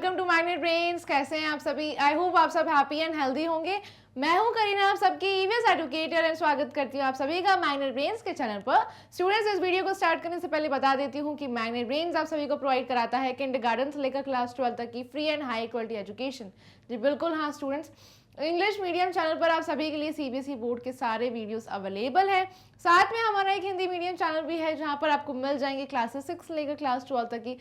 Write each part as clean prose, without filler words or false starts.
Welcome to magnet brains. कैसे हैं आप सभी? आई होप आप सब हैप्पी एंड हेल्दी होंगे। मैं हूं करीना, आप सबकी ईवीएस एडुकेटर एंड स्वागत करती हूं आप सभी का मैग्नेट ब्रेन्स के चैनल पर। स्टूडेंट्स, इस वीडियो को स्टार्ट करने से पहले बता देती हूं कि मैग्नेट ब्रेन्स आप सभी को प्रोवाइड कराता है किंडरगार्टन से लेकर क्लास 12 तक की free and high quality education. जी बिल्कुल हाँ स्टूडेंट्स, इंग्लिश मीडियम चैनल पर आप सभी के लिए सीबीएसई बोर्ड के सारे वीडियोस अवेलेबल हैं। साथ में हमारा एक हिंदी मीडियम चैनल भी है जहां पर आपको मिल जाएंगे क्लासेस 6 से लेकर क्लास 12 तक की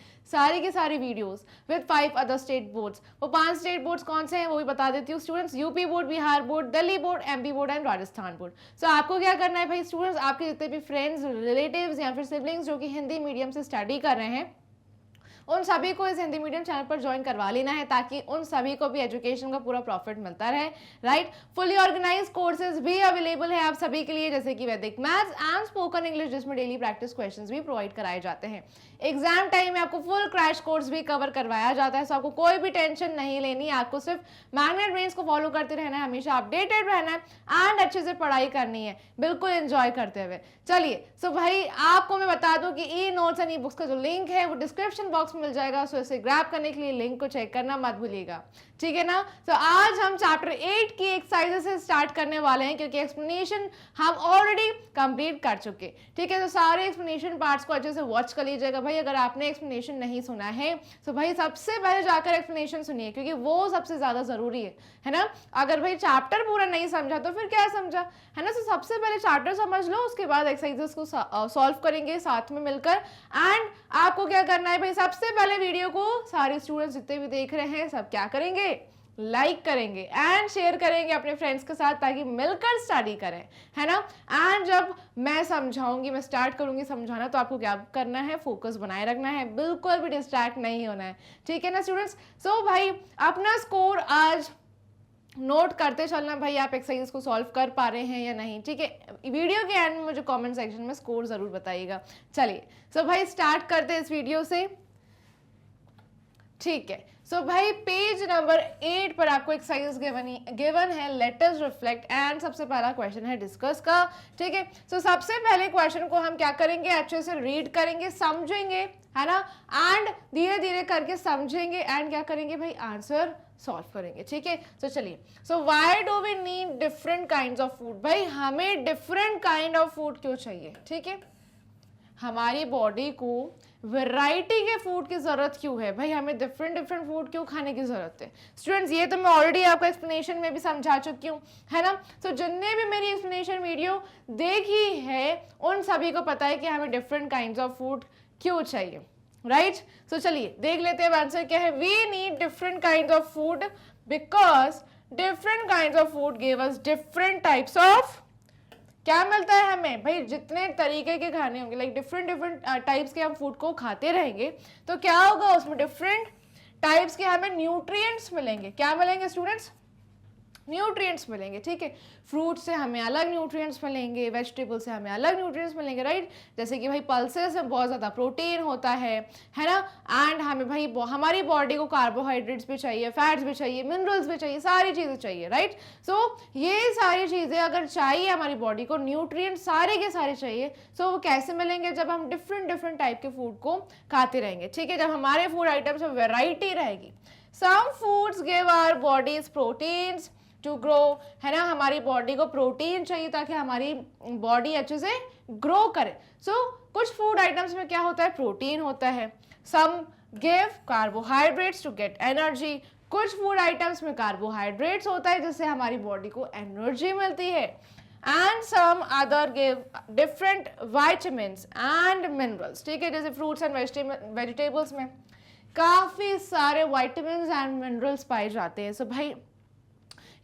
सारी videos with 5 other state boards. वो 5 स्टेट बोर्ड्स कौन से हैं वो भी बता देती हूँ students. UP board, Bihar board, Delhi board, MP board and Rajasthan board. So आपको क्या करना है भाई स्टूडेंट्स, आपके जितने भी फ्रेंड्स, रिलेटिव्स या फिर सिबलिंग्स जो कि हिंदी मीडियम से स्टडी कर रहे हैं, उन सभी को इस हिंदी मीडियम चैनल पर ज्वाइन करवा लेना है ताकि उन सभी को भी एजुकेशन का पूरा प्रॉफिट मिलता रहे। राइट, फुली ऑर्गेनाइज कोर्सेज भी अवेलेबल है आप सभी के लिए, जैसे कि वैदिक मैथ्स एंड स्पोकन इंग्लिश, जिसमें डेली प्रैक्टिस क्वेश्चंस भी प्रोवाइड कराए जाते हैं। एग्जाम टाइम में आपको फुल क्रैश कोर्स भी कवर करवाया जाता है, सो आपको कोई भी टेंशन नहीं लेनी। आपको सिर्फ मैग्नेट ब्रेन्स को फॉलो करते रहना है, हमेशा अपडेटेड रहना है एंड अच्छे से पढ़ाई करनी है, बिल्कुल एंजॉय करते हुए। चलिए सो भाई आपको मैं बता दूं कि e notes and e books का जो लिंक है वो डिस्क्रिप्शन बॉक्स में मिल जाएगा, सो इसे ग्रैब करने के लिए लिंक को चेक करना मत भूलिएगा, ठीक है ना। तो आज हम चैप्टर 8 की एक्सरसाइजेस से स्टार्ट करने वाले हैं क्योंकि एक्सप्लेनेशन हम ऑलरेडी कंप्लीट कर चुके, ठीक है। तो सारे एक्सप्लेनेशन पार्ट्स को अच्छे से वॉच कर लीजिएगा भाई। अगर आपने एक्सप्लेनेशन नहीं सुना है तो भाई सबसे पहले जाकर एक्सप्लेनेशन सुनिए क्योंकि वो सबसे ज्यादा जरूरी है ना। अगर भाई चैप्टर पूरा नहीं समझा तो फिर क्या समझा, है ना। तो सबसे पहले चैप्टर समझ लो, उसके बाद एक्सरसाइजेस को सॉल्व करेंगे साथ में मिलकर। एंड आपको क्या करना है भाई, सबसे पहले वीडियो को सारे स्टूडेंट्स जितने भी देख रहे हैं सब क्या करेंगे, लाइक करेंगे एंड शेयर करेंगे अपने फ्रेंड्स के साथ ताकि मिलकर स्टडी करें, है ना। एंड जब मैं समझाऊंगी, मैं स्टार्ट करूंगी समझाना, तो आपको क्या करना है, फोकस बनाए रखना है, बिल्कुल भी डिस्ट्रैक्ट नहीं होना है, ठीक है ना स्टूडेंट्स। सो भाई अपना स्कोर आज नोट करते चलना भाई, आप एक्सरसाइज को सॉल्व कर पा रहे हैं या नहीं, ठीक है। वीडियो के एंड में मुझे कमेंट सेक्शन में स्कोर जरूर बताइएगा। चलिए सो भाई स्टार्ट करते हैं इस वीडियो से, ठीक है। सो भाई पेज नंबर 8 पर आपको एक्सरसाइज गिवन है, लेट अस रिफ्लेक्ट। एंड सबसे पहला क्वेश्चन है डिस्कस का, ठीक है। सो सबसे पहले क्वेश्चन को हम क्या करेंगे, अच्छे से रीड करेंगे, समझेंगे, है ना, एंड धीरे धीरे करके समझेंगे एंड क्या करेंगे भाई, आंसर सॉल्व करेंगे, ठीक है। तो चलिए, so why do we need different kinds of food. भाई हमें डिफरेंट काइंड ऑफ फूड क्यों चाहिए, ठीक है। हमारी बॉडी को वैरायटी के फूड की जरूरत क्यों है भाई, हमें डिफरेंट फूड क्यों खाने की जरूरत है स्टूडेंट्स। ये तो मैं ऑलरेडी आपको एक्सप्लेनेशन में भी समझा चुकी हूँ, है ना। तो जिनने भी मेरी एक्सप्लेनेशन वीडियो देखी है उन सभी को पता है कि हमें डिफरेंट काइंड्स ऑफ फूड क्यों चाहिए, राइट। सो चलिए देख लेते हैं आंसर क्या है। We need different kinds of food because different kinds of food give us different types of, क्या मिलता है हमें भाई, जितने तरीके के खाने होंगे, लाइक डिफरेंट टाइप्स के हम फूड को खाते रहेंगे तो क्या होगा, उसमें डिफरेंट टाइप्स के हमें न्यूट्रिएंट्स मिलेंगे। क्या मिलेंगे स्टूडेंट्स, न्यूट्रिएंट्स मिलेंगे, ठीक है। फ्रूट से हमें अलग न्यूट्रिएंट्स मिलेंगे, वेजिटेबल से हमें अलग न्यूट्रिएंट्स मिलेंगे, राइट। जैसे कि भाई पल्सेस में बहुत ज़्यादा प्रोटीन होता है ना। एंड हमें भाई हमारी बॉडी को कार्बोहाइड्रेट्स भी चाहिए, फैट्स भी चाहिए, मिनरल्स भी चाहिए, सारी चीज़ें चाहिए, राइट। सो ये सारी चीज़ें अगर चाहिए हमारी बॉडी को, न्यूट्रिएंट्स सारे के सारे चाहिए, सो वो कैसे मिलेंगे, जब हम डिफरेंट टाइप के फूड को खाते रहेंगे, ठीक है। जब हमारे फूड आइटम्स में वेराइटी रहेगी। Some foods give our bodies proteins to grow, है ना, हमारी बॉडी को प्रोटीन चाहिए ताकि हमारी बॉडी अच्छे से ग्रो करे। सो कुछ फूड आइटम्स में क्या होता है, प्रोटीन होता है। Some give carbohydrates to get energy, कुछ फूड आइटम्स में कार्बोहाइड्रेट्स होता है जिससे हमारी बॉडी को एनर्जी मिलती है। And some other give different vitamins and minerals, ठीक है। जैसे फ्रूट्स एंड वेजिटेबल्स में काफी सारे वाइटामिन्स एंड मिनरल्स पाए जाते हैं। सो भाई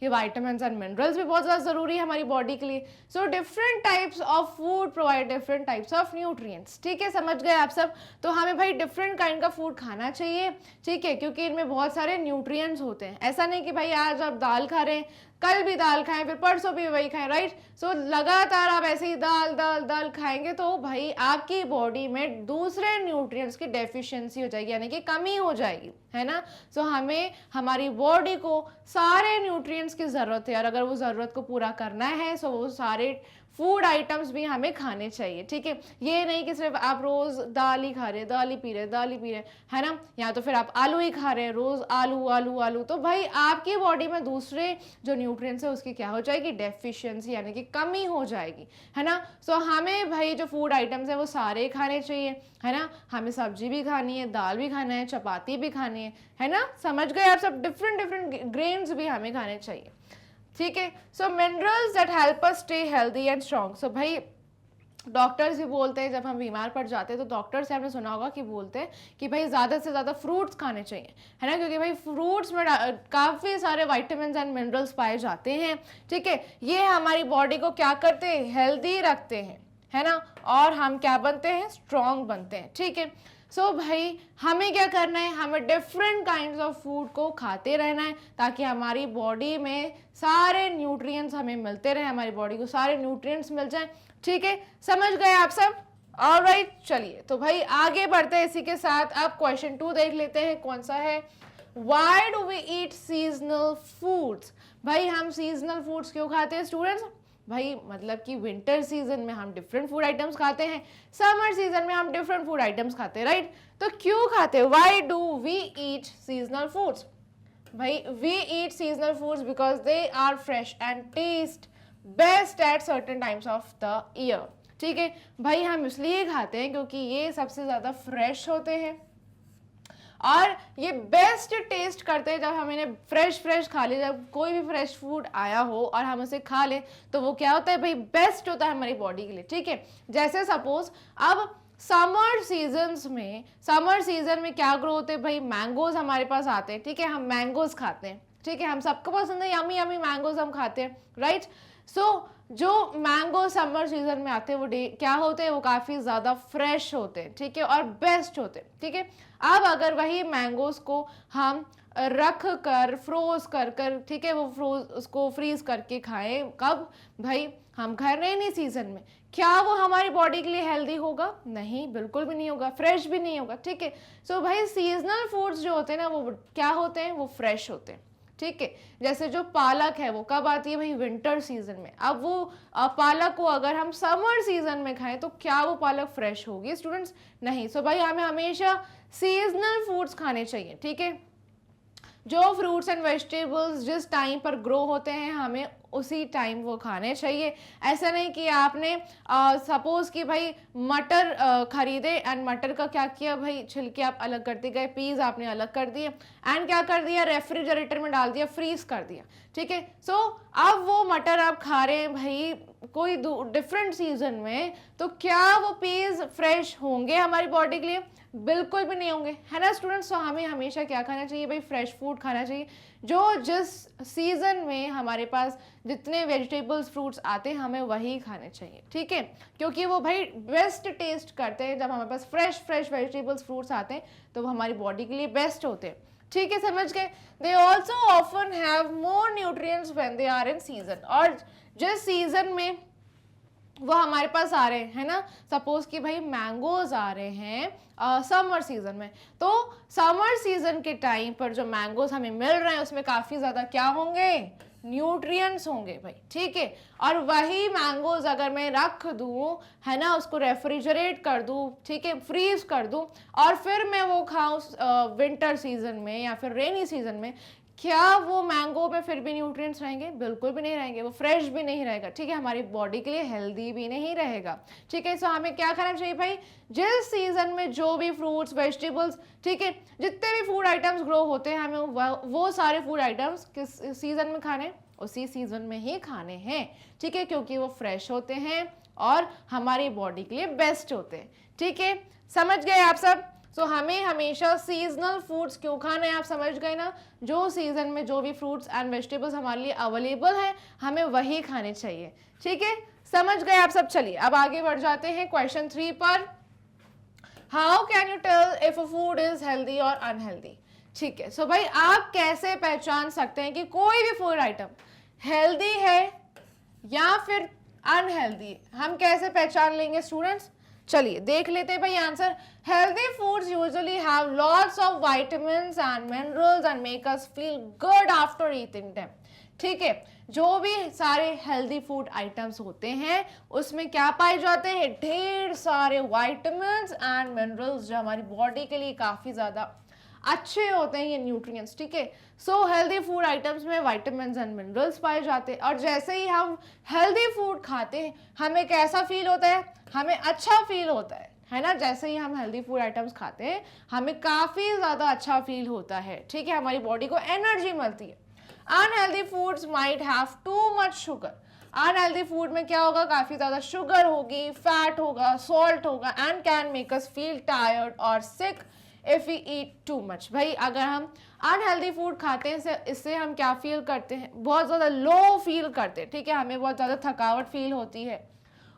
ये वाइटामिन्स एंड मिनरल्स भी बहुत ज़्यादा ज़रूरी है हमारी बॉडी के लिए। So different types of food provide different types of nutrients, ठीक है, समझ गए आप सब। तो हमें भाई डिफरेंट काइंड का फूड खाना चाहिए, ठीक है, क्योंकि इनमें बहुत सारे न्यूट्रिएंट्स होते हैं। ऐसा नहीं कि भाई आज आप दाल खा रहे हैं, कल भी दाल खाएं, फिर परसों भी वही खाएं, राइट। सो लगातार आप ऐसे ही दाल खाएंगे तो भाई आपकी बॉडी में दूसरे न्यूट्रिएंट्स की डेफिशिएंसी हो जाएगी, यानी कि कमी हो जाएगी, है ना। सो हमें हमारी बॉडी को सारे न्यूट्रिएंट्स की ज़रूरत है और अगर वो ज़रूरत को पूरा करना है सो वो सारे फूड आइटम्स भी हमें खाने चाहिए, ठीक है। ये नहीं कि सिर्फ आप रोज दाल ही खा रहे, दाल ही पी रहे, दाल ही पी रहे, है ना, या तो फिर आप आलू ही खा रहे हैं, रोज आलू आलू आलू, तो भाई आपकी बॉडी में दूसरे जो न्यूट्रिएंट्स है उसकी क्या हो जाएगी, डेफिशिएंसी यानी कि कमी हो जाएगी, है ना। सो हमें भाई जो फूड आइटम्स है वो सारे खाने चाहिए, है ना। हमें सब्जी भी खानी है, दाल भी खाना है, चपाती भी खानी है ना, समझ गए आप सब। डिफरेंट डिफरेंट ग्रेन्स भी हमें खाने चाहिए, ठीक है। So minerals that help us stay healthy and strong. So भाई डॉक्टर्स भी बोलते हैं, जब हम बीमार पड़ जाते हैं तो डॉक्टर से आपने सुना होगा कि बोलते हैं कि भाई ज़्यादा से ज़्यादा फ्रूट्स खाने चाहिए, है ना, क्योंकि भाई फ्रूट्स में काफ़ी सारे विटामिन्स एंड मिनरल्स पाए जाते हैं, ठीक है। ये हमारी बॉडी को क्या करते हैं, हेल्दी रखते हैं, है ना, और हम क्या बनते हैं, स्ट्रॉन्ग बनते हैं, ठीक है। सो भाई हमें क्या करना है, हमें डिफरेंट काइंड्स ऑफ फूड को खाते रहना है ताकि हमारी बॉडी में सारे न्यूट्रिएंट्स हमें मिलते रहे, हमारी बॉडी को सारे न्यूट्रिएंट्स मिल जाएं, ठीक है। समझ गए आप सब, ऑलराइट। चलिए तो भाई आगे बढ़ते हैं इसी के साथ। अब क्वेश्चन 2 देख लेते हैं, कौन सा है, why do we eat seasonal foods. भाई हम सीजनल फूड्स क्यों खाते हैं स्टूडेंट्स, भाई मतलब कि विंटर सीजन में हम डिफरेंट फूड आइटम्स खाते हैं, समर सीजन में हम डिफरेंट फूड आइटम्स खाते हैं, राइट। तो क्यों खाते हैं, why do we eat seasonal foods. भाई we eat seasonal foods because they are fresh and taste best at certain times of the year, ठीक है। भाई हम इसलिए खाते हैं क्योंकि ये सबसे ज्यादा फ्रेश होते हैं और ये बेस्ट टेस्ट करते हैं। जब हम इन्हें फ्रेश खा ले, जब कोई भी फ्रेश फूड आया हो और हम उसे खा लें तो वो क्या होता है भाई, बेस्ट होता है हमारी बॉडी के लिए, ठीक है। जैसे सपोज अब समर सीजन में क्या ग्रो होते हैं भाई, मैंगोज हमारे पास आते हैं, ठीक है, हम मैंगोज खाते हैं, ठीक है, हम सबको पसंद है यमी यमी मैंगोज हम खाते हैं, राइट। सो जो मैंगो समर सीजन में आते हैं वो क्या होते हैं, वो काफ़ी ज़्यादा फ्रेश होते हैं, ठीक है, और बेस्ट होते हैं, ठीक है। अब अगर वही मैंगोज को हम रख कर फ्रोज कर ठीक है, वो उसको फ्रीज करके खाएं, कब भाई, हम खा रहे हैं नहीं सीजन में, क्या वो हमारी बॉडी के लिए हेल्दी होगा, नहीं, बिल्कुल भी नहीं होगा, फ्रेश भी नहीं होगा, ठीक है। सो भाई सीजनल फूड्स जो होते हैं ना वो क्या होते हैं, वो फ्रेश होते हैं, ठीक है। जैसे जो पालक है वो कब आती है भाई, विंटर सीजन में। अब वो पालक को अगर हम समर सीजन में खाएं तो क्या वो पालक फ्रेश होगी स्टूडेंट्स, नहीं। सो भाई हमें हमेशा सीजनल फूड्स खाने चाहिए, ठीक है। जो फ्रूट्स एंड वेजिटेबल्स जिस टाइम पर ग्रो होते हैं हमें उसी टाइम वो खाने चाहिए। ऐसा नहीं कि आपने सपोज कि भाई मटर खरीदे एंड मटर का क्या किया भाई, छिलके आप अलग करते गए, पीस आपने अलग कर दिए एंड क्या कर दिया, रेफ्रिजरेटर में डाल दिया, फ्रीज कर दिया, ठीक है। सो अब वो मटर आप खा रहे हैं भाई कोई डिफरेंट सीजन में, तो क्या वो पीस फ्रेश होंगे हमारी बॉडी के लिए, बिल्कुल भी नहीं होंगे, है ना स्टूडेंट्स। तो हमें हमेशा क्या खाना चाहिए भाई, फ्रेश फूड खाना चाहिए। जो जिस सीजन में हमारे पास जितने वेजिटेबल्स फ्रूट्स आते हैं हमें वही खाने चाहिए, ठीक है, क्योंकि वो भाई बेस्ट टेस्ट करते हैं। जब हमारे पास फ्रेश वेजिटेबल्स फ्रूट्स आते हैं तो वो हमारी बॉडी के लिए बेस्ट होते हैं, ठीक है, समझ गए। They also often have more nutrients when they are in season, और जिस सीजन में वो हमारे पास आ रहे हैं, है ना, सपोज कि भाई मैंगोज आ रहे हैं समर सीजन में, तो समर सीजन के टाइम पर जो मैंगोज हमें मिल रहे हैं उसमें काफी ज्यादा क्या होंगे, न्यूट्रिएंट्स होंगे भाई, ठीक है। और वही मैंगोज अगर मैं रख दूं, है ना, उसको रेफ्रिजरेट कर दूं, ठीक है, फ्रीज कर दूं और फिर मैं वो खाऊं विंटर सीजन में या फिर रेनी सीजन में, क्या वो मैंगो में फिर भी न्यूट्रिएंट्स रहेंगे, बिल्कुल भी नहीं रहेंगे, वो फ्रेश भी नहीं रहेगा, ठीक है, हमारी बॉडी के लिए हेल्दी भी नहीं रहेगा, ठीक है। सो हमें क्या खाना चाहिए भाई, जिस सीजन में जो भी फ्रूट्स वेजिटेबल्स, ठीक है, जितने भी फूड आइटम्स ग्रो होते हैं हमें वो सारे फूड आइटम्स किस सीजन में खाने, उसी सीजन में ही खाने हैं, ठीक है, क्योंकि वो फ्रेश होते हैं और हमारी बॉडी के लिए बेस्ट होते हैं, ठीक है, समझ गए आप सब। सो हमें हमेशा सीजनल फूड्स क्यों खाने हैं, आप समझ गए ना, जो सीजन में जो भी फ्रूट्स एंड वेजिटेबल्स हमारे लिए अवेलेबल हैं हमें वही खाने चाहिए, ठीक है, समझ गए आप सब। चलिए अब आगे बढ़ जाते हैं क्वेश्चन 3 पर। How can you tell if a food is healthy और अनहेल्दी, ठीक है। सो भाई आप कैसे पहचान सकते हैं कि कोई भी फूड आइटम हेल्दी है या फिर अनहेल्दी, हम कैसे पहचान लेंगे स्टूडेंट्स, चलिए देख लेते हैं भाई answer. Healthy foods usually have lots of vitamins and minerals and make us feel good after eating them, ठीक है, जो भी सारे हेल्दी फूड आइटम्स होते हैं उसमें क्या पाए जाते हैं, ढेर सारे विटामिन्स एंड मिनरल्स जो हमारी बॉडी के लिए काफी ज्यादा अच्छे होते हैं, ये न्यूट्रिएंट्स। ठीक है, सो हेल्दी फूड आइटम्स में विटामिन्स एंड मिनरल्स पाए जाते हैं। और जैसे ही हम हेल्दी फूड खाते हैं हमें कैसा फील होता है, हमें अच्छा फील होता है ना। जैसे ही हम हेल्दी फूड आइटम्स खाते हैं हमें काफी ज्यादा अच्छा फील होता है। ठीक है, हमारी बॉडी को एनर्जी मिलती है। Unhealthy foods might have too much sugar. Unhealthy food में क्या होगा, काफी ज्यादा शुगर होगी, फैट होगा, सॉल्ट होगा and can make us feel tired और sick if we eat too much. भाई अगर हम अनहेल्दी फूड खाते हैं इससे हम क्या फील करते हैं, बहुत ज्यादा लो फील करते हैं। ठीक है, हमें बहुत ज्यादा थकावट फील होती है,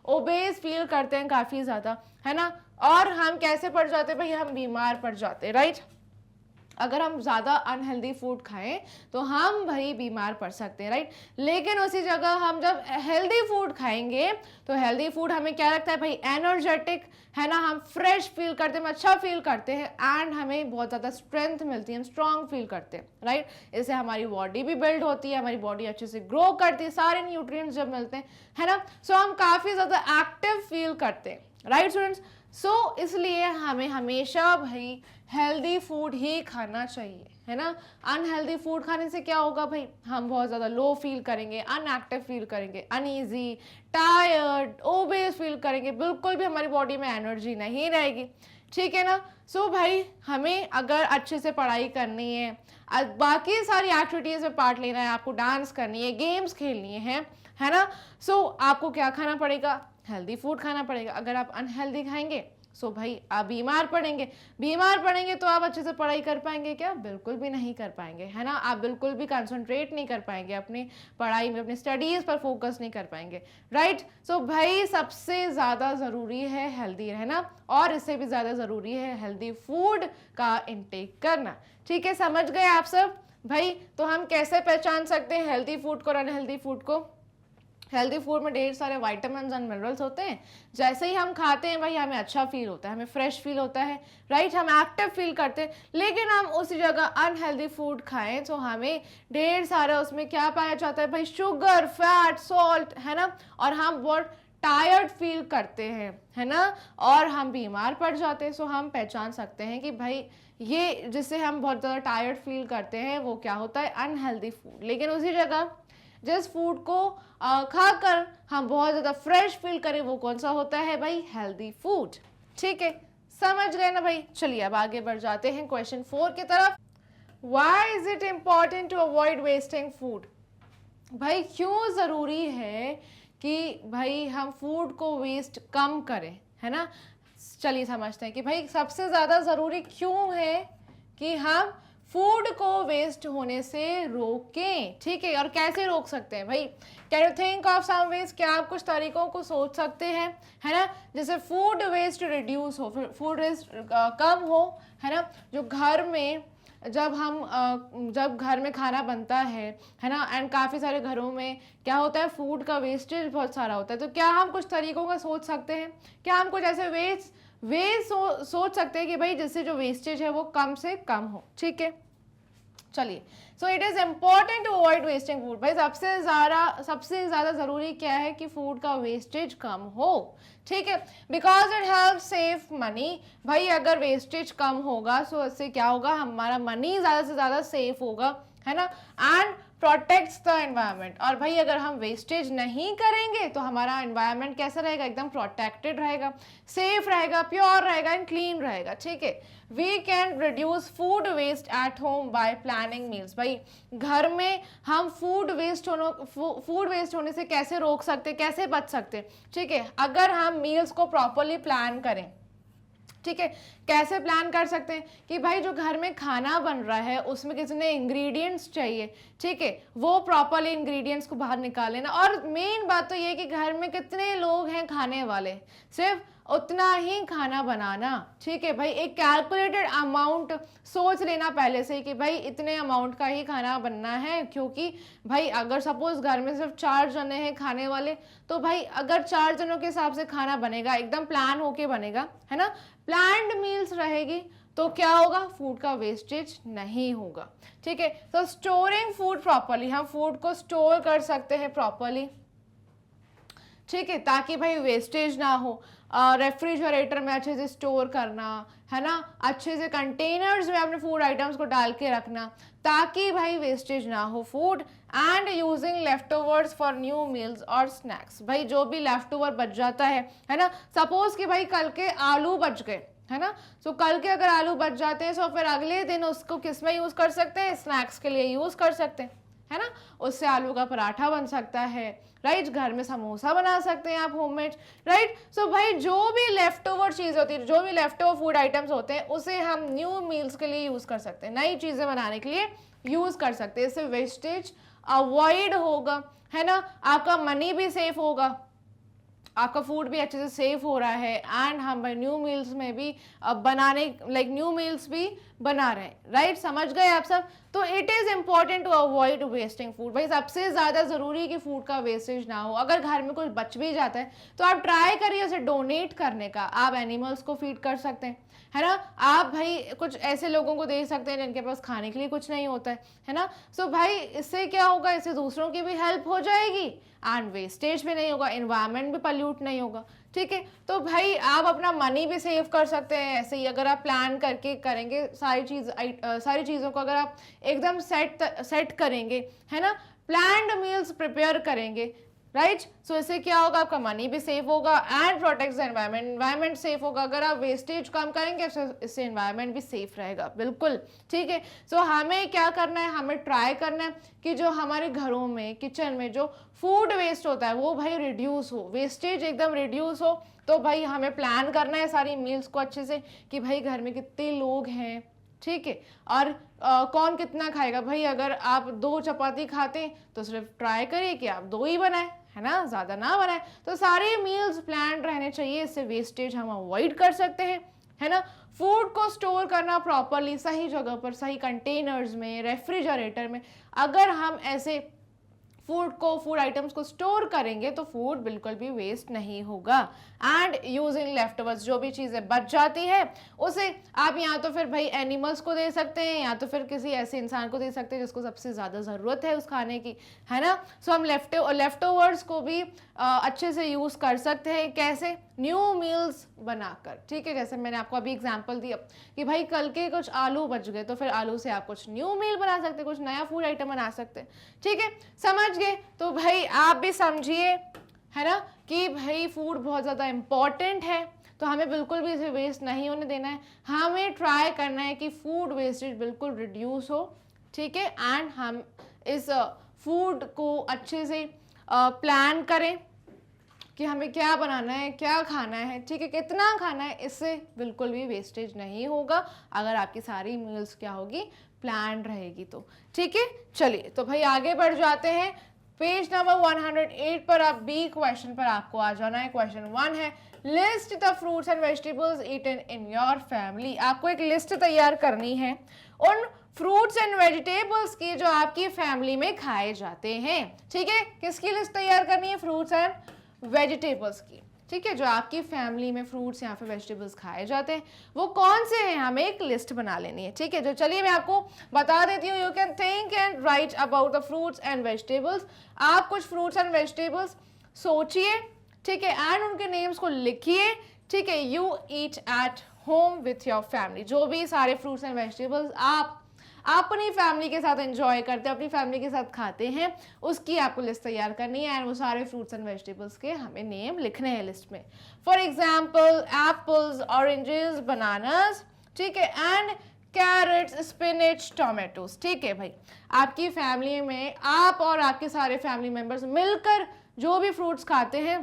ओबेस फील करते हैं काफी ज्यादा, है ना। और हम कैसे पड़ जाते हैं भाई, हम बीमार पड़ जाते हैं, राइट। अगर हम ज़्यादा अनहेल्दी फूड खाएं तो हम भाई बीमार पड़ सकते हैं, राइट। लेकिन उसी जगह हम जब हेल्दी फूड खाएंगे तो हेल्दी फूड हमें क्या रखता है भाई, एनर्जेटिक, है ना। हम फ्रेश फील करते हैं, अच्छा फील करते हैं एंड हमें बहुत ज़्यादा स्ट्रेंथ मिलती है, हम स्ट्रांग फील करते हैं, राइट। इससे हमारी बॉडी भी बिल्ड होती है, हमारी बॉडी अच्छे से ग्रो करती है, सारे न्यूट्रिएंट्स जब मिलते हैं, है ना। सो हम काफ़ी ज़्यादा एक्टिव फील करते हैं, राइट स्टूडेंट्स। सो इसलिए हमें हमेशा भाई हेल्दी फूड ही खाना चाहिए, है ना। अनहेल्दी फूड खाने से क्या होगा भाई, हम बहुत ज़्यादा लो फील करेंगे, अनएक्टिव फील करेंगे, अनईजी, टायर्ड, ओबेस फील करेंगे, बिल्कुल भी हमारी बॉडी में एनर्जी नहीं रहेगी। ठीक है ना। सो भाई हमें अगर अच्छे से पढ़ाई करनी है, बाकी सारी एक्टिविटीज़ में पार्ट लेना है, आपको डांस करनी है, गेम्स खेलनी है ना। सो आपको क्या खाना पड़ेगा, हेल्दी फूड खाना पड़ेगा। अगर आप अनहेल्दी खाएंगे सो भाई आप बीमार पड़ेंगे तो आप अच्छे से पढ़ाई कर पाएंगे क्या, बिल्कुल भी नहीं कर पाएंगे, है ना। आप बिल्कुल भी कंसंट्रेट नहीं कर पाएंगे अपनी पढ़ाई में, अपनी स्टडीज पर फोकस नहीं कर पाएंगे, राइट। सो भाई सबसे ज़्यादा ज़रूरी है हेल्दी रहना और इससे भी ज़्यादा ज़रूरी है हेल्दी फूड का इंटेक करना। ठीक है, समझ गए आप सब भाई। तो हम कैसे पहचान सकते हैं हेल्दी फूड को और अनहेल्दी फूड को। हेल्दी फूड में ढेर सारे विटामिन्स एंड मिनरल्स होते हैं, जैसे ही हम खाते हैं भाई हमें अच्छा फील होता है, हमें फ्रेश फील होता है, राइट, हम एक्टिव फील करते हैं। लेकिन हम उसी जगह अनहेल्दी फूड खाएं तो हमें ढेर सारा उसमें क्या पाया जाता है भाई, शुगर, फैट, सॉल्ट, है ना। और हम बहुत टायर्ड फील करते हैं, है ना, और हम बीमार पड़ जाते हैं। सो हम पहचान सकते हैं कि भाई ये जिससे हम बहुत ज़्यादा टायर्ड फील करते हैं वो क्या होता है, अनहेल्दी फूड। लेकिन उसी जगह जिस फूड को खाकर हम बहुत ज़्यादा फ्रेश फील करें वो कौन सा होता है भाई, हेल्दी फूड। ठीक है, समझ गए ना भाई। चलिए अब आगे बढ़ जाते हैं क्वेश्चन 4 की तरफ। Why is it important to avoid wasting food. भाई क्यों ज़रूरी है कि भाई हम फूड को वेस्ट कम करें, है ना। चलिए समझते हैं कि भाई सबसे ज़्यादा ज़रूरी क्यों है कि हम फूड को वेस्ट होने से रोकें। ठीक है, और कैसे रोक सकते हैं भाई, can you think of some ways, क्या आप कुछ तरीकों को सोच सकते हैं, है ना, जैसे फूड वेस्ट रिड्यूस हो, फूड वेस्ट कम हो, है ना। जो घर में जब घर में खाना बनता है ना, एंड काफ़ी सारे घरों में क्या होता है, फूड का वेस्टेज बहुत सारा होता है। तो क्या हम कुछ तरीकों का सोच सकते हैं, क्या हम कुछ ऐसे सोच सकते हैं कि भाई जिससे जो वेस्टेज है वो कम से कम हो। ठीक है, चलिए। So it is important to avoid wasting food. भाई सबसे ज़्यादा ज़रूरी क्या है कि फूड का वेस्टेज कम हो। ठीक है, because it help save money. भाई अगर वेस्टेज कम होगा सो इससे क्या होगा, हमारा मनी ज़्यादा से ज़्यादा सेव होगा, है ना, एंड प्रोटेक्ट्स द एनवायरनमेंट। और भाई अगर हम वेस्टेज नहीं करेंगे तो हमारा एनवायरनमेंट कैसा रहेगा, एकदम प्रोटेक्टेड रहेगा, सेफ रहेगा, प्योर रहेगा एंड क्लीन रहेगा। ठीक है, we can reduce food waste at home by planning meals. भाई घर में हम फूड वेस्ट होने से कैसे रोक सकते, कैसे बच सकते। ठीक है, अगर हम मील्स को प्रॉपरली प्लान करें। ठीक है, कैसे प्लान कर सकते हैं कि भाई जो घर में खाना बन रहा है उसमें कितने इंग्रेडिएंट्स चाहिए, ठीक है, वो प्रॉपरली इंग्रेडिएंट्स को बाहर निकाल लेना। और मेन बात तो ये कि घर में कितने लोग हैं खाने वाले, सिर्फ उतना ही खाना बनाना। ठीक है भाई, एक कैलकुलेटेड अमाउंट सोच लेना पहले से कि भाई इतने अमाउंट का ही खाना बनना है। क्योंकि भाई अगर सपोज घर में सिर्फ 4 जने हैं खाने वाले, तो भाई अगर 4 जनों के हिसाब से खाना बनेगा, एकदम प्लान होके बनेगा, है ना, प्लान्ड मील्स रहेगी, तो क्या होगा, फूड का वेस्टेज नहीं होगा। ठीक है, तो स्टोरिंग फूड प्रॉपरली, हम फूड को स्टोर कर सकते हैं प्रॉपरली, ठीक है, ताकि भाई वेस्टेज ना हो। रेफ्रिजरेटर में अच्छे से स्टोर करना, है ना, अच्छे से कंटेनर्स में अपने फूड आइटम्स को डाल के रखना ताकि भाई वेस्टेज ना हो food. And using left overs for new meals और स्नैक्स, भाई जो भी लेफ्ट ओवर बच जाता है ना, सपोज कि भाई कल के आलू बच गए, है ना, तो कल के अगर आलू बच जाते हैं तो फिर अगले दिन उसको किस में यूज कर सकते हैं, स्नैक्स के लिए यूज कर सकते हैं, है ना, उससे आलू का पराठा बन सकता है, राइट, घर में समोसा बना सकते हैं आप होममेड, राइट। सो भाई जो भी लेफ्ट ओवर चीज होती है, जो भी लेफ्ट ओवर फूड आइटम्स होते हैं उसे हम न्यू मील्स के लिए यूज कर सकते हैं, नई चीजें बनाने के लिए यूज कर सकते हैं, इससे वेस्टेज अवॉइड होगा, है ना, आपका मनी भी सेफ होगा, आपका फूड भी अच्छे से सेफ हो रहा है, एंड हम न्यू मील्स में भी बनाने न्यू मील्स भी बना रहे हैं, राइट, समझ गए आप सब। तो it is important to avoid wasting food, भाई सबसे ज्यादा जरूरी है कि फूड का वेस्टेज ना हो। अगर घर में कुछ बच भी जाता है तो आप ट्राई करिए उसे डोनेट करने का, आप एनिमल्स को फीड कर सकते हैं, है ना, आप भाई कुछ ऐसे लोगों को दे सकते हैं जिनके पास खाने के लिए कुछ नहीं होता है ना। सो भाई इससे क्या होगा, इससे दूसरों की भी हेल्प हो जाएगी एंड वेस्टेज भी नहीं होगा, एनवायरनमेंट भी पल्यूट नहीं होगा, ठीक है। तो भाई आप अपना मनी भी सेव कर सकते हैं ऐसे ही, अगर आप प्लान करके करेंगे सारी चीज़ों को अगर आप एकदम सेट करेंगे, है ना, प्लान्ड मील्स प्रिपेयर करेंगे, राइट। सो इससे क्या होगा, आपका मनी भी सेव होगा and protects the environment, environment safe होगा। अगर आप वेस्टेज कम करेंगे इससे एनवायरनमेंट भी सेफ रहेगा, बिल्कुल, ठीक है। सो हमें क्या करना है, हमें ट्राई करना है कि जो हमारे घरों में, किचन में जो फूड वेस्ट होता है वो भाई रिड्यूस हो, वेस्टेज एकदम रिड्यूस हो। तो भाई हमें प्लान करना है सारी मील्स को अच्छे से कि भाई घर में कितने लोग हैं, ठीक है, और कौन कितना खाएगा। भाई अगर आप 2 चपाती खाते हैं तो सिर्फ ट्राई करिए कि आप 2 ही बनाएं, है ना, ज्यादा ना बनाए। तो सारे मील्स प्लान रहने चाहिए, इससे वेस्टेज हम अवॉइड कर सकते हैं, है ना। फूड को स्टोर करना प्रॉपरली सही जगह पर, सही कंटेनर्स में, रेफ्रिजरेटर में, अगर हम ऐसे फूड आइटम्स को स्टोर करेंगे तो फूड बिल्कुल भी वेस्ट नहीं होगा। एंड यूजिंग लेफ्टओवर्स, जो भी चीजें बच जाती है उसे आप या तो फिर भाई एनिमल्स को दे सकते हैं या तो फिर किसी ऐसे इंसान को दे सकते हैं जिसको सबसे ज्यादा जरूरत है उस खाने की, है ना। सो हम लेफ्टओवर्स को भी अच्छे से यूज कर सकते हैं, कैसे, न्यू मील्स बनाकर, ठीक है। जैसे मैंने आपको अभी एग्जांपल दिया कि भाई कल के कुछ आलू बच गए तो फिर आलू से आप कुछ न्यू मील बना सकते हैं, कुछ नया फूड आइटम बना सकते हैं, ठीक है, समझ गए। तो भाई आप भी समझिए, है ना, कि भाई फूड बहुत ज़्यादा इम्पॉर्टेंट है, तो हमें बिल्कुल भी इसे वेस्ट नहीं होने देना है। हमें ट्राई करना है कि फूड वेस्टेज बिल्कुल रिड्यूस हो, ठीक है, एंड हम इस फूड को अच्छे से प्लान करें कि हमें क्या बनाना है, क्या खाना है, ठीक है, कितना खाना है, इससे बिल्कुल भी वेस्टेज नहीं होगा अगर आपकी सारी मील्स क्या होगी, प्लान रहेगी तो, ठीक है। चलिए तो भाई आगे बढ़ जाते हैं, पेज नंबर 108 पर आप बी क्वेश्चन पर आपको आ जाना है। क्वेश्चन 1 है, list the fruits and vegetables eaten in your family. आपको एक लिस्ट तैयार करनी है उन फ्रूट्स एंड वेजिटेबल्स की जो आपकी फैमिली में खाए जाते हैं, ठीक है। किसकी लिस्ट तैयार करनी है, फ्रूट्स एंड वेजिटेबल्स की, ठीक है, जो आपकी फैमिली में फ्रूट्स या फिर वेजिटेबल्स खाए जाते हैं वो कौन से हैं, हमें एक लिस्ट बना लेनी है, ठीक है। जो चलिए मैं आपको बता देती हूँ, you can think and right about the fruits and vegetables. आप कुछ फ्रूट्स एंड वेजिटेबल्स सोचिए, ठीक है, एंड उनके नेम्स को लिखिए, ठीक है। You eat at home with your family, जो भी सारे फ्रूट्स एंड वेजिटेबल्स आप अपनी फैमिली के साथ एंजॉय करते हैं, अपनी फैमिली के साथ खाते हैं, उसकी आपको लिस्ट तैयार करनी है एंड वो सारे फ्रूट्स एंड वेजिटेबल्स के हमें नेम लिखने हैं लिस्ट में। For example apples, oranges, bananas, ठीक है, एंड कैरेट्स, स्पिनच, टोमेटोज, ठीक है। भाई आपकी फैमिली में आप और आपके सारे फैमिली मेंबर्स मिलकर जो भी फ्रूट्स खाते हैं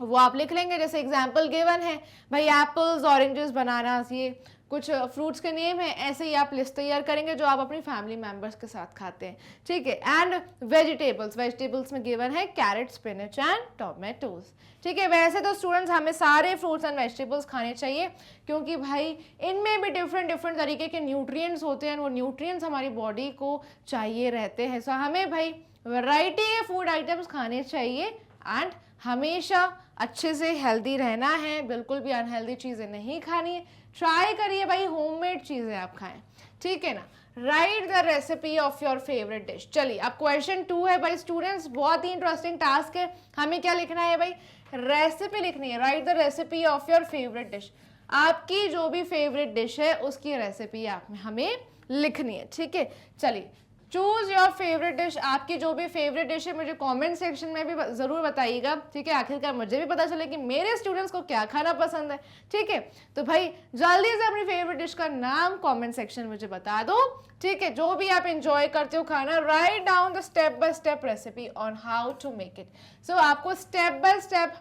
वो आप लिख लेंगे। जैसे एग्जाम्पल गिवन है भाई एप्पल्स, ऑरेंजेस, बनानास, ये कुछ फ्रूट्स के नेम है, ऐसे ही आप लिस्ट तैयार करेंगे जो आप अपनी फैमिली मेंबर्स के साथ खाते हैं, ठीक है। एंड वेजिटेबल्स में गिवन है कैरेट, स्पिनच एंड टोमेटोज, ठीक है। वैसे तो स्टूडेंट्स हमें सारे फ्रूट्स एंड वेजिटेबल्स खाने चाहिए क्योंकि भाई इनमें भी डिफरेंट तरीके के न्यूट्रिएंट्स होते हैं, वो न्यूट्रिएंट्स हमारी बॉडी को चाहिए रहते हैं। सो हमें भाई वैरायटी के फूड आइटम्स खाने चाहिए एंड हमेशा अच्छे से हेल्दी रहना है, बिल्कुल भी अनहेल्दी चीज़ें नहीं खानी है, ट्राई करिए भाई होममेड चीजें आप खाएं, ठीक है ना। Right the recipe of your favourite dish. चलिए अब क्वेश्चन 2 है भाई स्टूडेंट्स, बहुत ही इंटरेस्टिंग टास्क है। हमें क्या लिखना है भाई, रेसिपी लिखनी है। Right the recipe of your favourite dish, आपकी जो भी फेवरेट डिश है उसकी रेसिपी आप हमें लिखनी है, ठीक है। चलिए चूज योर फेवरेट डिश, आपकी जो भी फेवरेट डिश है मुझे कमेंट सेक्शन में भी जरूर बताइएगा, ठीक है। आखिरकार मुझे भी पता चले कि मेरे स्टूडेंट्स को क्या खाना पसंद है, ठीक है। तो भाई जल्दी से अपनी फेवरेट डिश का नाम कमेंट सेक्शन में मुझे बता दो, ठीक है। जो भी आप एंजॉय करते हो खाना, write down the step by step recipe on how to make it. So आपको स्टेप बाय स्टेप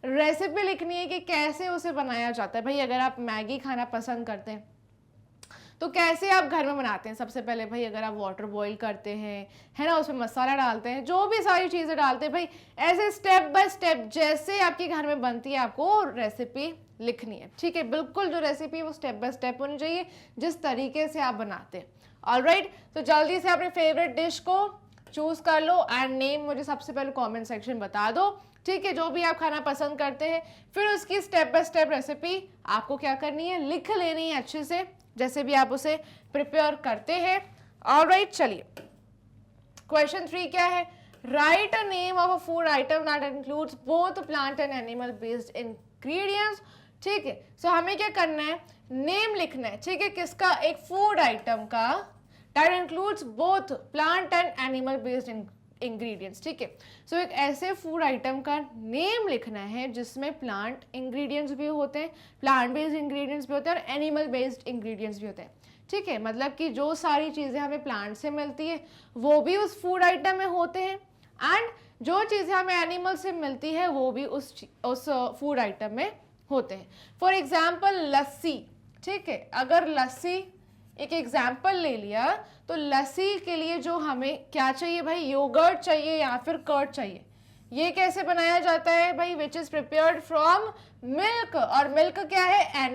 रेसिपी लिखनी है कि कैसे उसे बनाया जाता है। भाई अगर आप मैगी खाना पसंद करते हैं तो कैसे आप घर में बनाते हैं। सबसे पहले भाई अगर आप वाटर बॉईल करते हैं, है ना, उसमें मसाला डालते हैं, जो भी सारी चीज़ें डालते हैं, भाई ऐसे स्टेप बाय स्टेप जैसे आपके घर में बनती है आपको रेसिपी लिखनी है, ठीक है। बिल्कुल जो रेसिपी वो स्टेप बाय स्टेप होनी चाहिए जिस तरीके से आप बनाते हैं। ऑलराइट, तो जल्दी से अपने फेवरेट डिश को चूज कर लो एंड नेम मुझे सबसे पहले कॉमेंट सेक्शन बता दो, ठीक है। जो भी आप खाना पसंद करते हैं, फिर उसकी स्टेप बाय स्टेप रेसिपी आपको क्या करनी है, लिख लेनी है अच्छे से, जैसे भी आप उसे प्रिपेयर करते हैं। ऑलराइट, चलिए क्वेश्चन 3 क्या है, right a name of a food item that includes both plant and animal based ingredients, ठीक है। सो हमें क्या करना है, नेम लिखना है, ठीक है, किसका, एक फूड आइटम का that includes both plant and animal based ingredients, ठीक है। सो एक ऐसे फूड आइटम का नेम लिखना है जिसमें प्लांट इंग्रेडिएंट्स भी होते हैं, प्लांट बेस्ड इंग्रेडिएंट्स भी होते हैं और एनिमल बेस्ड इंग्रेडिएंट्स भी होते हैं, ठीक है। मतलब कि जो सारी चीज़ें हमें प्लांट से मिलती है वो भी उस फूड आइटम में होते हैं एंड जो चीज़ें हमें एनिमल से मिलती है वो भी उस फूड आइटम में होते हैं। फॉर एग्जाम्पल लस्सी, ठीक है। अगर लस्सी एक एग्जाम्पल ले लिया तो लस्सी के लिए जो हमें क्या चाहिए भाई, योगर्ट चाहिए या फिर कर्ड चाहिए। ये कैसे बनाया जाता है भाई, विच इज प्रिपेयर्ड फ्रॉम मिल्क, और मिल्क क्या है,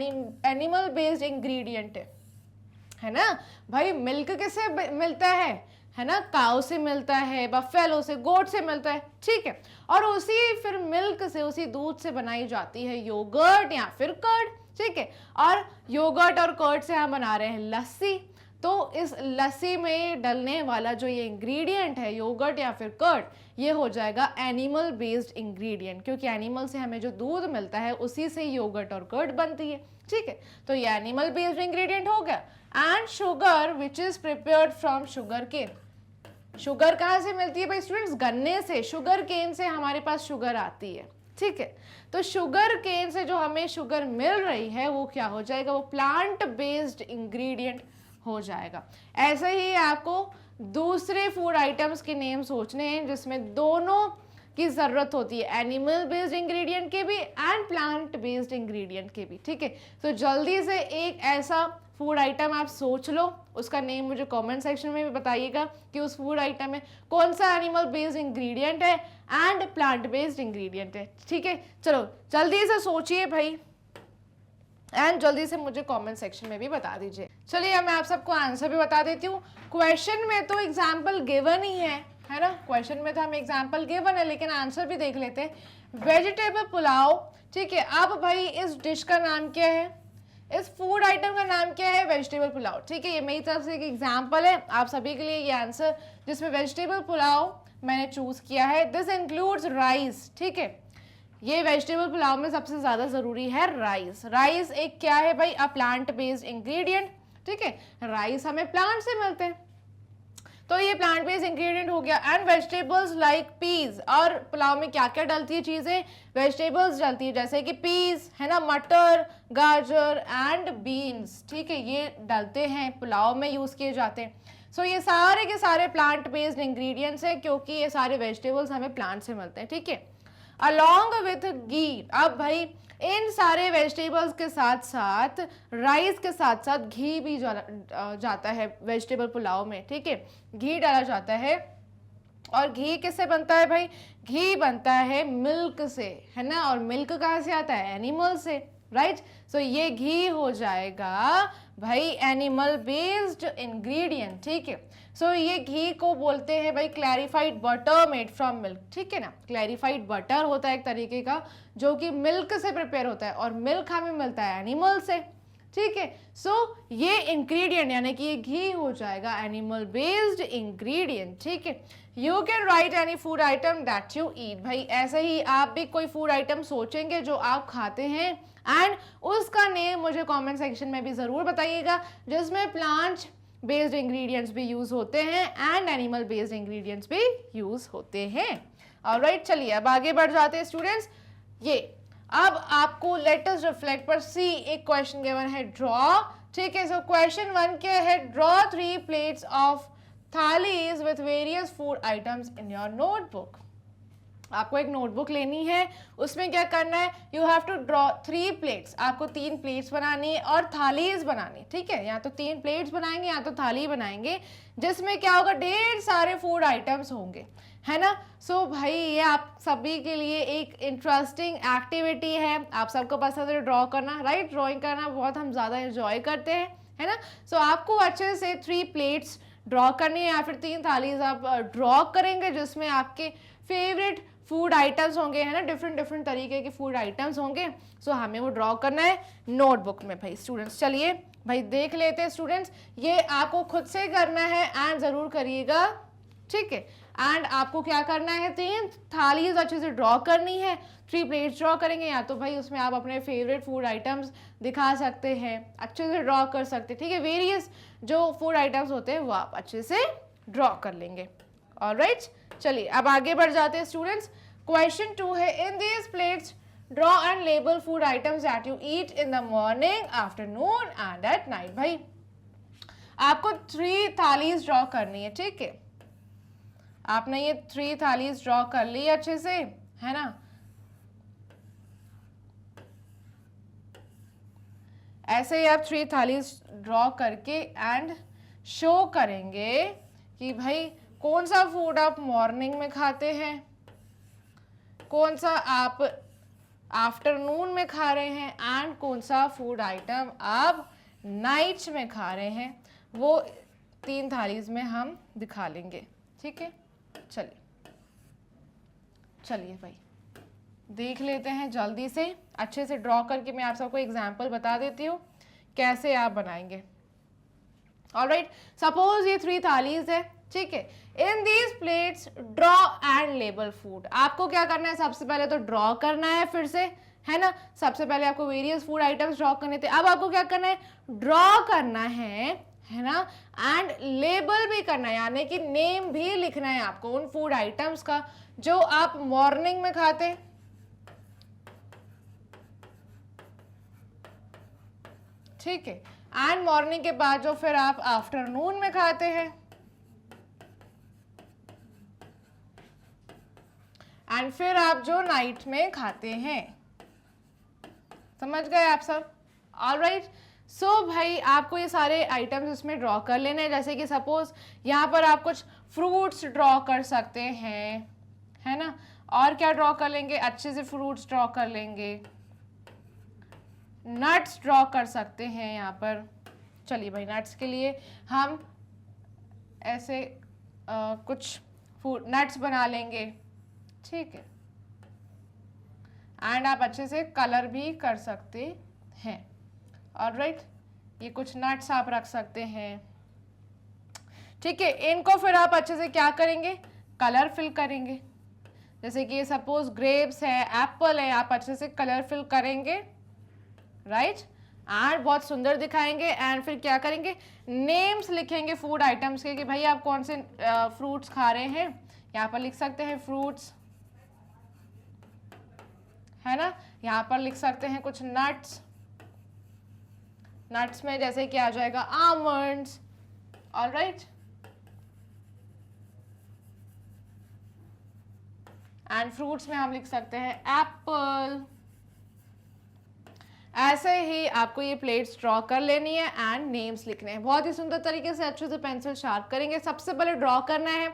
एनिमल बेस्ड इंग्रेडिएंट है ना। भाई मिल्क किससे मिलता है ना, काऊ से मिलता है, बफेलो से, गोट से मिलता है, ठीक है। और उसी फिर मिल्क से, उसी दूध से बनाई जाती है योगर्ट या फिर कर्ड, ठीक है। और योगर्ट और कर्ड से हम बना रहे हैं लस्सी, तो इस लस्सी में डलने वाला जो ये इंग्रेडिएंट है योगर्ट या फिर कर्ड, ये हो जाएगा एनिमल बेस्ड इंग्रेडिएंट, क्योंकि एनिमल से हमें जो दूध मिलता है उसी से योगर्ट और कर्ड बनती है, ठीक है। तो ये एनिमल बेस्ड इंग्रेडिएंट हो गया। And sugar which is prepared from sugar cane, sugar कहाँ से मिलती है भाई स्टूडेंट्स, गन्ने से, शुगर केन से हमारे पास शुगर आती है, ठीक है। तो शुगर केन से जो हमें शुगर मिल रही है वो क्या हो जाएगा, वो प्लांट बेस्ड इंग्रेडिएंट हो जाएगा। ऐसे ही आपको दूसरे फूड आइटम्स के नेम सोचने हैं जिसमें दोनों की जरूरत होती है, एनिमल बेस्ड इंग्रेडिएंट के भी एंड प्लांट बेस्ड इंग्रेडिएंट के भी, ठीक है। तो जल्दी से एक ऐसा फूड आइटम आप सोच लो, उसका नेम मुझे कमेंट सेक्शन में भी बताइएगा कि उस फूड आइटम में कौन सा एनिमल बेस्ड इंग्रेडिएंट है एंड प्लांट बेस्ड इंग्रेडिएंट है, ठीक है। चलो जल्दी से सोचिए भाई एंड जल्दी से मुझे कमेंट सेक्शन में भी बता दीजिए। चलिए मैं आप सबको आंसर भी बता देती हूँ। क्वेश्चन में तो एग्जाम्पल गिवन ही है ना, क्वेश्चन में तो हमें एग्जाम्पल गिवन है, लेकिन आंसर भी देख लेते हैं। वेजिटेबल पुलाव, ठीक है। अब भाई इस डिश का नाम क्या है, इस फूड आइटम का नाम क्या है, वेजिटेबल पुलाव, ठीक है। ये मेरी तरफ से एक एग्जाम्पल है आप सभी के लिए ये आंसर, जिसमें वेजिटेबल पुलाव मैंने चूज किया है। दिस इंक्लूड्स राइस, ठीक है। ये वेजिटेबल पुलाव में सबसे ज्यादा जरूरी है राइस। राइस एक क्या है भाई, अ प्लांट बेस्ड इंग्रेडिएंट, ठीक है। राइस हमें प्लांट से मिलते हैं, तो ये प्लांट बेस्ड इंग्रेडिएंट हो गया। एंड वेजिटेबल्स लाइक पीज, और पुलाव में क्या क्या डलती है चीजें, वेजिटेबल्स डलती है, जैसे कि पीज है ना, मटर, गाजर एंड बीन्स, ठीक है। ये डलते हैं पुलाव में, यूज किए जाते हैं। सो ये सारे के सारे प्लांट बेस्ड इंग्रेडिएंट्स हैं, क्योंकि ये सारे वेजिटेबल्स हमें प्लांट से मिलते हैं, ठीक है। अलॉन्ग विथ घी, अब भाई इन सारे वेजिटेबल्स के साथ साथ राइस के साथ साथ घी भी जाता है वेजिटेबल पुलाव में, ठीक है। घी डाला जाता है, और घी किससे बनता है भाई, घी बनता है मिल्क से, है ना। और मिल्क कहाँ से आता है, एनिमल से, राइट। सो ये घी हो जाएगा भाई एनिमल बेस्ड इंग्रेडिएंट, ठीक है। सो ये घी को बोलते हैं भाई clarified butter made from milk, ठीक है ना। क्लैरिफाइड बटर होता है एक तरीके का जो कि मिल्क से प्रिपेयर होता है, और मिल्क हमें मिलता है एनिमल से, ठीक है। सो ये इंग्रेडिएंट यानी कि ये घी हो जाएगा एनिमल बेस्ड इंग्रेडिएंट, ठीक है। You can write any food item that you ईट, भाई ऐसे ही आप भी कोई फूड आइटम सोचेंगे जो आप खाते हैं एंड उसका नेम मुझे कमेंट सेक्शन में भी ज़रूर बताइएगा, जिसमें प्लांट बेस्ड इंग्रेडिएंट्स भी यूज़ होते हैं एंड एनिमल बेस्ड इंग्रेडिएंट्स भी यूज़ होते हैं। ऑलराइट, चलिए अब आगे बढ़ जाते हैं स्टूडेंट्स। ये अब आपको लेट अस रिफ्लेक्ट पर सी एक क्वेश्चन गिवन है, ड्रॉ, ठीक है। सो क्वेश्चन 1 क्या है, draw 3 plates of thalis with various food items in your notebook. आपको एक नोटबुक लेनी है, उसमें क्या करना है, you have to draw 3 plates, आपको 3 प्लेट्स बनानी है और थालीज बनानी, ठीक है। या तो 3 प्लेट्स बनाएंगे या तो थाली बनाएंगे, जिसमें क्या होगा, ढेर सारे फूड आइटम्स होंगे, है ना। सो भाई ये आप सभी के लिए एक इंटरेस्टिंग एक्टिविटी है, आप सबको पसंद है ड्रॉ करना, राइट। ड्राइंग करना बहुत हम ज़्यादा एंजॉय करते हैं, है ना। सो आपको अच्छे से 3 प्लेट्स ड्रॉ करनी है या फिर 3 थालीज आप ड्रॉ करेंगे, जिसमें आपके फेवरेट फूड आइटम्स होंगे, है ना, डिफरेंट डिफरेंट तरीके के फूड आइटम्स होंगे। सो हमें वो ड्रॉ करना है नोटबुक में भाई स्टूडेंट्स। चलिए भाई देख लेते हैं स्टूडेंट्स, ये आपको खुद से करना है एंड ज़रूर करिएगा, ठीक है। एंड आपको क्या करना है, 3 थालीज अच्छे से ड्रॉ करनी है, 3 प्लेट्स ड्रॉ करेंगे, या तो भाई उसमें आप अपने फेवरेट फूड आइटम्स दिखा सकते हैं, अच्छे से ड्रॉ कर सकते हैं, ठीक है। वेरियस जो फूड आइटम्स होते हैं वो आप अच्छे से ड्रॉ कर लेंगे। ऑलराइट, चलिए अब आगे बढ़ जाते हैं स्टूडेंट्स। क्वेश्चन 2 है, in these plates draw and label food items that you eat in the morning, afternoon and at night. भाई आपको 3 थालीज ड्रॉ करनी है, ठीक है। आपने ये 3 थालीज ड्रॉ कर ली अच्छे से, है ना। ऐसे ही आप 3 थालीज ड्रॉ करके एंड शो करेंगे कि भाई कौन सा फूड आप मॉर्निंग में खाते हैं, कौन सा आप आफ्टरनून में खा रहे हैं एंड कौन सा फूड आइटम आप नाइट में खा रहे हैं, वो 3 थालीज में हम दिखा लेंगे, ठीक है। चलिए भाई देख लेते हैं जल्दी से, अच्छे से ड्रॉ करके मैं आप सबको एग्जाम्पल बता देती हूँ कैसे आप बनाएंगे। ऑलराइट, सपोज ये 3 थालीज है, ठीक है। In these plates draw and label food. आपको क्या करना है, सबसे पहले तो ड्रॉ करना है फिर से, है ना। सबसे पहले आपको वेरियस फूड आइटम्स ड्रॉ करने थे, अब आपको क्या करना है, ड्रॉ करना है ना, एंड लेबल भी करना है, यानी कि नेम भी लिखना है आपको उन फूड आइटम्स का जो आप मॉर्निंग में खाते हैं, ठीक है, एंड मॉर्निंग के बाद जो फिर आप आफ्टरनून में खाते हैं, एंड फिर आप जो नाइट में खाते हैं। समझ गए आप सब? ऑलराइट, सो भाई आपको ये सारे आइटम्स इसमें ड्रॉ कर लेने हैं। जैसे कि सपोज यहाँ पर आप कुछ फ्रूट्स ड्रॉ कर सकते हैं, है ना। और क्या ड्रॉ कर लेंगे, अच्छे से फ्रूट्स ड्रॉ कर लेंगे, नट्स ड्रॉ कर सकते हैं यहाँ पर। चलिए भाई नट्स के लिए हम ऐसे कुछ फूड नट्स बना लेंगे, ठीक है। एंड आप अच्छे से कलर भी कर सकते हैं। ऑलराइट, ये कुछ नट्स आप रख सकते हैं, ठीक है। इनको फिर आप अच्छे से क्या करेंगे, कलर फिल करेंगे। जैसे कि सपोज ग्रेप्स है, एप्पल है, आप अच्छे से कलर फिल करेंगे, राइट, एंड बहुत सुंदर दिखाएंगे। एंड फिर क्या करेंगे, नेम्स लिखेंगे फूड आइटम्स के कि भाई आप कौन से फ्रूट्स खा रहे हैं। यहाँ पर लिख सकते हैं फ्रूट्स, है ना। यहाँ पर लिख सकते हैं कुछ नट्स, नट्स में जैसे कि आ जाएगा आमंड्स। ऑलराइट, एंड फ्रूट्स में हम लिख सकते हैं एप्पल। ऐसे ही आपको ये प्लेट्स ड्रॉ कर लेनी है एंड नेम्स लिखने हैं। बहुत ही सुंदर तरीके से अच्छे से पेंसिल शार्प करेंगे। सबसे पहले ड्रॉ करना है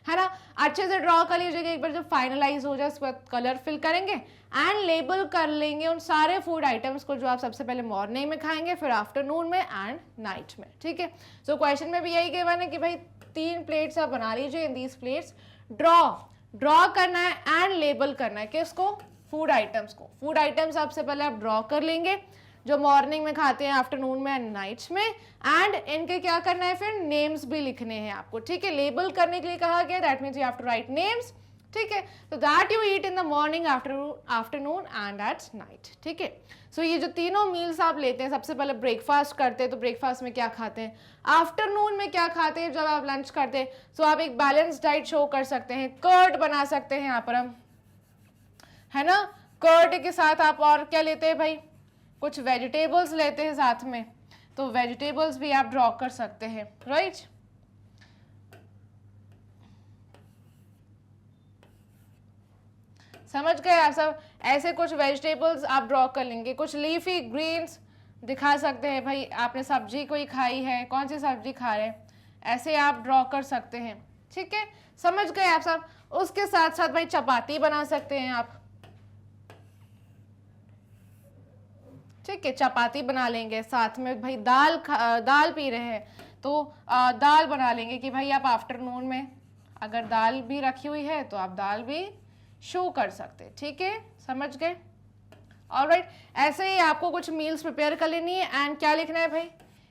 ना। अच्छे से ड्रॉ कर लीजिएगा, एक बार जब फाइनलाइज हो जाए उसके बाद कलर फिल करेंगे एंड लेबल कर लेंगे उन सारे फूड आइटम्स को जो आप सबसे पहले मॉर्निंग में खाएंगे, फिर आफ्टरनून में एंड नाइट में, ठीक है। सो क्वेश्चन में भी यही गिवन है कि भाई 3 प्लेट्स आप बना लीजिए, इन दीज प्लेट्स ड्रॉ करना है एंड लेबल करना है किसको, फूड आइटम्स को। फूड आइटम्स सबसे पहले आप ड्रॉ कर लेंगे, जो मॉर्निंग में खाते हैं, आफ्टरनून में एंड नाइट्स में। एंड इनके क्या करना है, फिर नेम्स भी लिखने हैं आपको, ठीक है, लेबल करने के लिए कहा गया, that means you have to write names, ठीक है। तो that you eat in the morning, afternoon and at night, ठीक है। सो ये जो तीनों मील्स आप लेते हैं, सबसे पहले ब्रेकफास्ट करते हैं, तो ब्रेकफास्ट में क्या खाते हैं, आफ्टरनून में क्या खाते हैं जब आप लंच करते हैं, सो आप एक बैलेंस डाइट शो कर सकते हैं, कर्ड बना सकते हैं यहाँ पर हम, है ना। कर्ड के साथ आप और क्या लेते हैं भाई, कुछ वेजिटेबल्स लेते हैं साथ में, तो वेजिटेबल्स भी आप ड्रॉ कर सकते हैं, राइट। समझ गए आप सब, ऐसे कुछ वेजिटेबल्स आप ड्रॉ कर लेंगे, कुछ लीफी ग्रीन्स दिखा सकते हैं भाई, आपने सब्जी कोई खाई है, कौन सी सब्जी खा रहे हैं, ऐसे आप ड्रॉ कर सकते हैं, ठीक है। समझ गए आप सब। उसके साथ साथ भाई चपाती बना सकते हैं आप, ठीक है, चपाती बना लेंगे, साथ में भाई दाल पी रहे हैं तो दाल बना लेंगे कि भाई आप आफ्टरनून में अगर दाल भी रखी हुई है तो आप दाल भी शो कर सकते, ठीक है, समझ गए। ऑलराइट, ऐसे ही आपको कुछ मील्स प्रिपेयर कर लेनी है एंड क्या लिखना है भाई,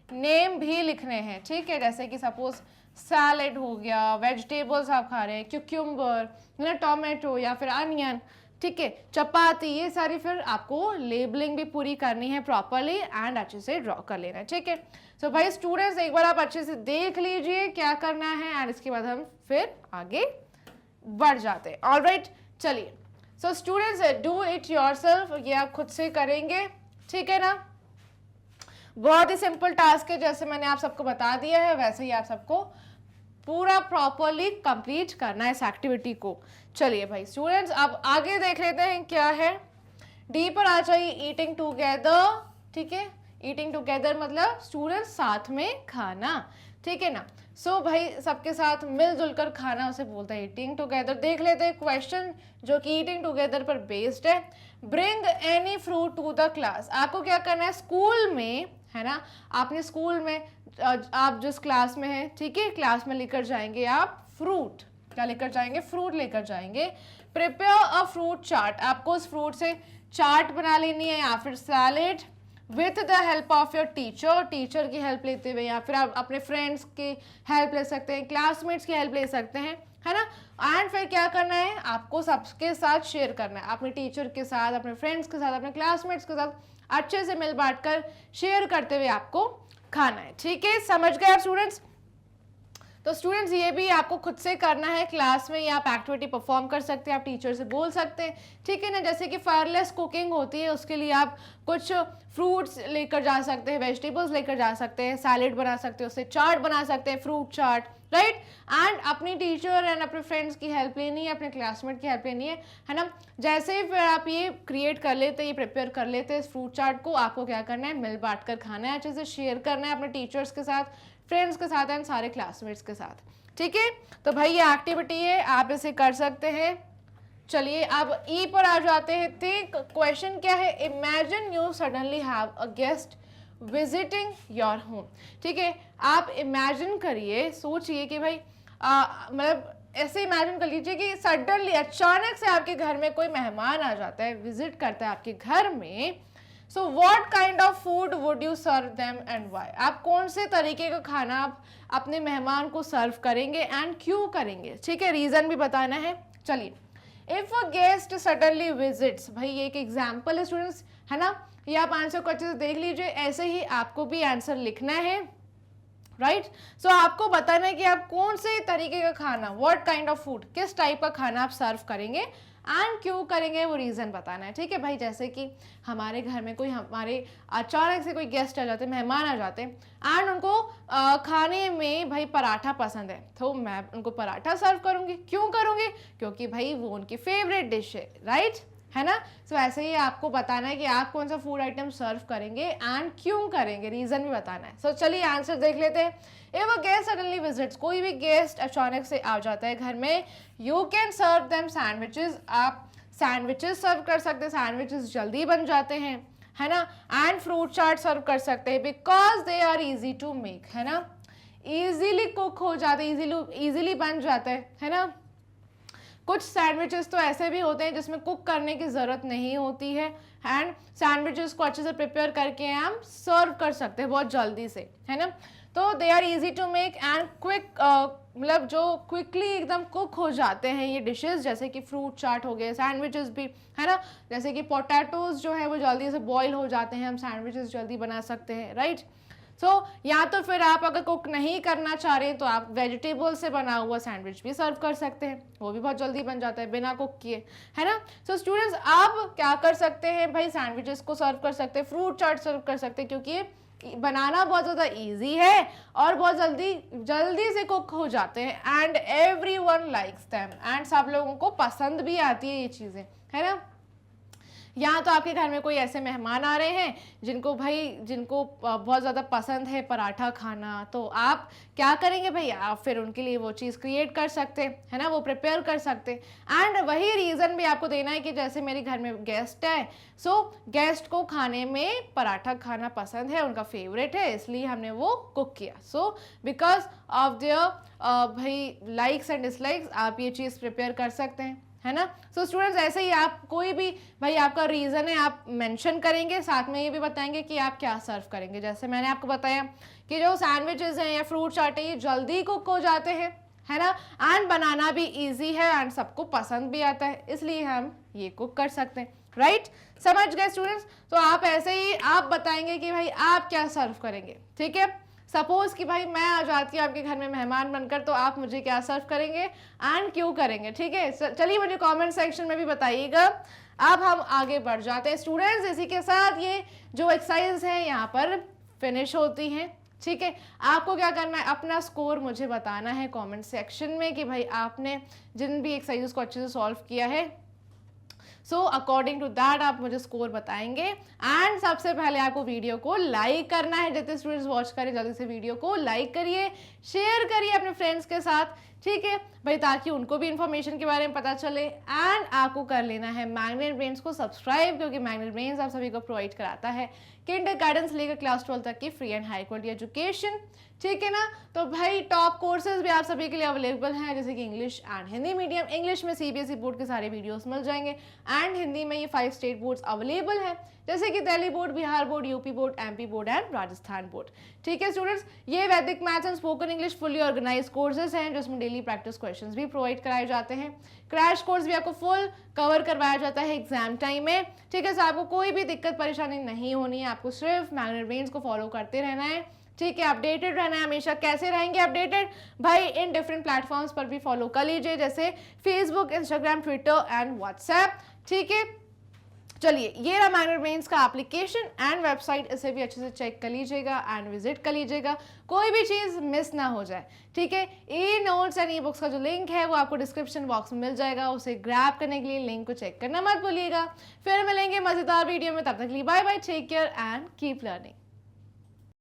नेम भी लिखने हैं, ठीक है। जैसे कि सपोज सैलेड हो गया, वेजिटेबल्स आप खा रहे हैं, क्यूक्यूम्बर, टोमेटो या फिर अनियन, ठीक है, चपाती, ये सारी फिर आपको लेबलिंग भी पूरी करनी है प्रॉपरली एंड अच्छे से ड्रॉ कर लेना है, ठीक है। सो भाई स्टूडेंट्स, एक बार आप अच्छे से देख लीजिए क्या करना है एंड इसके बाद हम फिर आगे बढ़ जाते हैं। ऑलराइट, चलिए। So students, do it yourself, ये आप खुद से करेंगे, ठीक है ना। बहुत ही सिंपल टास्क है, जैसे मैंने आप सबको बता दिया है वैसे ही आप सबको पूरा प्रॉपरली कंप्लीट करना है इस एक्टिविटी को। चलिए भाई स्टूडेंट्स, अब आगे देख लेते हैं क्या है। डी पर आ जाइए, ईटिंग टुगेदर, ठीक है। ईटिंग टुगेदर मतलब स्टूडेंट्स साथ में खाना, ठीक है ना। सो भाई सबके साथ मिलजुल कर खाना उसे बोलते हैं ईटिंग टुगेदर। देख लेते हैं क्वेश्चन जो कि ईटिंग टुगेदर पर बेस्ड है। Bring any fruit to the class, आपको क्या करना है स्कूल में, है ना, आपने स्कूल में आप जिस क्लास में है, ठीक है, क्लास में लेकर जाएंगे आप फ्रूट, क्या लेकर जाएंगे, फ्रूट लेकर जाएंगे। प्रिपेयर अ फ्रूट चार्ट, आपको उस फ्रूट से चार्ट बना लेनी है या फिर salad with the help of your teacher, teacher की हेल्प लेते हुए, या फिर आप अपने फ्रेंड्स की हेल्प ले सकते हैं, क्लासमेट्स की हेल्प ले सकते हैं, है ना। एंड फिर क्या करना है, आपको सबके साथ शेयर करना है, अपने टीचर के साथ, अपने फ्रेंड्स के साथ, अपने क्लासमेट्स के साथ अच्छे से मिल बांट कर शेयर करते हुए आपको खाना है, ठीक है। समझ गए आप स्टूडेंट्स। तो स्टूडेंट्स ये भी आपको खुद से करना है क्लास में, या आप एक्टिविटी परफॉर्म कर सकते हैं, आप टीचर से बोल सकते हैं, ठीक है ना। जैसे कि फायरलेस कुकिंग होती है, उसके लिए आप कुछ फ्रूट्स लेकर जा सकते हैं, वेजिटेबल्स लेकर जा सकते हैं, सैलेड बना सकते हैं, उससे चाट बना सकते हैं, फ्रूट चाट, राइट। एंड अपनी टीचर एंड अपने फ्रेंड्स की हेल्प लेनी है, अपने क्लासमेट की हेल्प लेनी है ना। जैसे ही फिर आप ये क्रिएट कर लेते हैं, ये प्रिपेयर कर लेते हैं इस फ्रूट चाट को, आपको क्या करना है, मिल बांट कर खाना है, अच्छे से शेयर करना है अपने टीचर्स के साथ, फ्रेंड्स के साथ एंड सारे क्लासमेट्स के साथ, ठीक है। तो भाई ये एक्टिविटी है, आप इसे कर सकते हैं। चलिए अब ई पर आ जाते हैं। थिंक, क्वेश्चन क्या है, imagine you suddenly have a guest visiting your home, ठीक है। आप इमेजिन करिए, सोचिए कि भाई मतलब ऐसे इमेजिन कर लीजिए कि सडनली अचानक से आपके घर में कोई मेहमान आ जाता है, विजिट करता है आपके घर में। So what kind of food would you serve them and why, आप कौन से तरीके का खाना आप अपने मेहमान को सर्व करेंगे एंड क्यों करेंगे, ठीक है, रीजन भी बताना है। चलिए, if a guest suddenly visits, भाई ये एक एग्जाम्पल है स्टूडेंट्स, है ना। ये आप आंसर को अच्छे से देख लीजिए, ऐसे ही आपको भी आंसर लिखना है, राइट। सो आपको बताना है कि आप कौन से तरीके का खाना, व्हाट काइंड ऑफ फूड, किस टाइप का खाना आप सर्व करेंगे एंड क्यों करेंगे, वो रीज़न बताना है, ठीक है भाई। जैसे कि हमारे घर में कोई, हमारे अचानक से कोई गेस्ट आ जाते हैं, मेहमान आ जाते हैं एंड उनको खाने में भाई पराठा पसंद है, तो मैं उनको पराठा सर्व करूँगी। क्यों करूँगी, क्योंकि भाई वो उनकी फेवरेट डिश है, राइट, है ना। सो ऐसे ही आपको बताना है कि आप कौन सा फूड आइटम सर्व करेंगे एंड क्यों करेंगे, रीजन भी बताना है। सो चलिए आंसर देख लेते हैं। If a guest suddenly visits, कोई भी गेस्ट अचानक से आ जाता है घर में, you can serve them sandwiches, आप सैंडविचेस सर्व कर सकते हैं, सैंडविचेस जल्दी बन जाते हैं, है ना। एंड फ्रूट चाट सर्व कर सकते हैं because they are easy to make, है ना, इजीली कुक हो जाते, इजीली बन जाता है ना। कुछ सैंडविचेस तो ऐसे भी होते हैं जिसमें कुक करने की ज़रूरत नहीं होती है एंड सैंडविचेस को अच्छे से प्रिपेयर करके हम सर्व कर सकते हैं बहुत जल्दी से, है ना। तो they are easy to make and quick, मतलब जो क्विकली एकदम कुक हो जाते हैं ये डिशेस, जैसे कि फ्रूट चाट हो गए, सैंडविचेस भी, है ना। जैसे कि पोटैटोज जो है वो जल्दी से बॉईल हो जाते हैं, हम सैंडविचेस जल्दी बना सकते हैं, राइट। सो या तो फिर आप अगर कुक नहीं करना चाह रहे हैं तो आप वेजिटेबल से बना हुआ सैंडविच भी सर्व कर सकते हैं, वो भी बहुत जल्दी बन जाता है बिना कुक किए, है ना। सो स्टूडेंट्स आप क्या कर सकते हैं भाई, सैंडविचेस को सर्व कर सकते हैं, फ्रूट चाट सर्व कर सकते हैं, क्योंकि बनाना बहुत ज़्यादा इजी है और बहुत जल्दी से कुक हो जाते हैं and everyone likes them, and सब लोगों को पसंद भी आती है ये चीज़ें, है ना। या तो आपके घर में कोई ऐसे मेहमान आ रहे हैं जिनको बहुत ज़्यादा पसंद है पराठा खाना, तो आप क्या करेंगे भाई, आप फिर उनके लिए वो चीज़ क्रिएट कर सकते हैं, है ना, वो प्रिपेयर कर सकते हैं। एंड वही रीज़न भी आपको देना है कि जैसे मेरे घर में गेस्ट है, सो गेस्ट को खाने में पराठा खाना पसंद है, उनका फेवरेट है, इसलिए हमने वो कुक किया। सो बिकॉज ऑफ देयर भाई लाइक्स एंड डिसलाइक्स आप ये चीज़ प्रिपेयर कर सकते हैं, है ना। सो स्टूडेंट्स ऐसे ही आप कोई भी भाई आपका रीज़न है आप मेंशन करेंगे, साथ में ये भी बताएंगे कि आप क्या सर्व करेंगे। जैसे मैंने आपको बताया कि जो सैंडविचेस हैं या फ्रूट चाट है ये जल्दी कुक हो जाते हैं, है ना, एंड बनाना भी इजी है एंड सबको पसंद भी आता है, इसलिए हम ये कुक कर सकते हैं, राइट। समझ गए स्टूडेंट्स। तो आप ऐसे ही आप बताएंगे कि भाई आप क्या सर्व करेंगे, ठीक है। सपोज कि भाई मैं आ जाती हूँ आपके घर में मेहमान बनकर, तो आप मुझे क्या सर्व करेंगे एंड क्यों करेंगे, ठीक है। चलिए मुझे कमेंट सेक्शन में भी बताइएगा। अब हम आगे बढ़ जाते हैं स्टूडेंट्स, इसी के साथ ये जो एक्सरसाइज है यहाँ पर फिनिश होती हैं, ठीक है। आपको क्या करना है, अपना स्कोर मुझे बताना है कमेंट सेक्शन में कि भाई आपने जिन भी एक्सरसाइज को अच्छे से सॉल्व किया है, सो अकॉर्डिंग टू दैट आप मुझे स्कोर बताएंगे। एंड सबसे पहले आपको वीडियो को लाइक करना है, जितने स्टूडेंट्स वॉच करें जल्दी से वीडियो को लाइक करिए, शेयर करिए अपने फ्रेंड्स के साथ, ठीक है भाई, ताकि उनको भी इन्फॉर्मेशन के बारे में पता चले। एंड आपको कर लेना है मैग्नेट ब्रेन्स को सब्सक्राइब, क्योंकि मैग्नेट ब्रेन्स आप सभी को प्रोवाइड कराता है किंडरगार्टन से लेकर क्लास 12 तक की free and high quality education, ठीक है ना। तो भाई टॉप कोर्सेज भी आप सभी के लिए अवेलेबल हैं, जैसे कि English and Hindi medium. English में सीबीएसई बोर्ड के सारे वीडियोस मिल जाएंगे एंड हिंदी में ये 5 स्टेट बोर्ड्स अवेलेबल हैं, जैसे कि Delhi board, Bihar board, UP board, MP board and Rajasthan board, ठीक है स्टूडेंट्स। ये Vedic maths and spoken English fully organise courses हैं, जिसमें डेली प्रैक्टिस क्वेश्चंस भी प्रोवाइड कराए जाते हैं। क्रैश कोर्स भी आपको फुल कवर करवाया जाता है एग्जाम टाइम में, ठीक है। सो आपको कोई भी दिक्कत परेशानी नहीं होनी है, आपको सिर्फ मैग्नेट ब्रेन्स को फॉलो करते रहना है, ठीक है। अपडेटेड रहना है हमेशा। कैसे रहेंगे अपडेटेड भाई, इन डिफरेंट प्लेटफॉर्म्स पर भी फॉलो कर लीजिए, जैसे Facebook, Instagram, Twitter and WhatsApp, ठीक है। चलिए ये रहा मैग्नेट ब्रेन्स का एप्लीकेशन एंड वेबसाइट, इसे भी अच्छे से चेक कर लीजिएगा एंड विजिट कर लीजिएगा, कोई भी चीज़ मिस ना हो जाए, ठीक है। E notes and e books का जो लिंक है वो आपको डिस्क्रिप्शन बॉक्स में मिल जाएगा, उसे ग्रैब करने के लिए लिंक को चेक करना मत भूलिएगा। फिर मिलेंगे मज़ेदार वीडियो में, तब तक के लिए bye bye, take care and keep learning.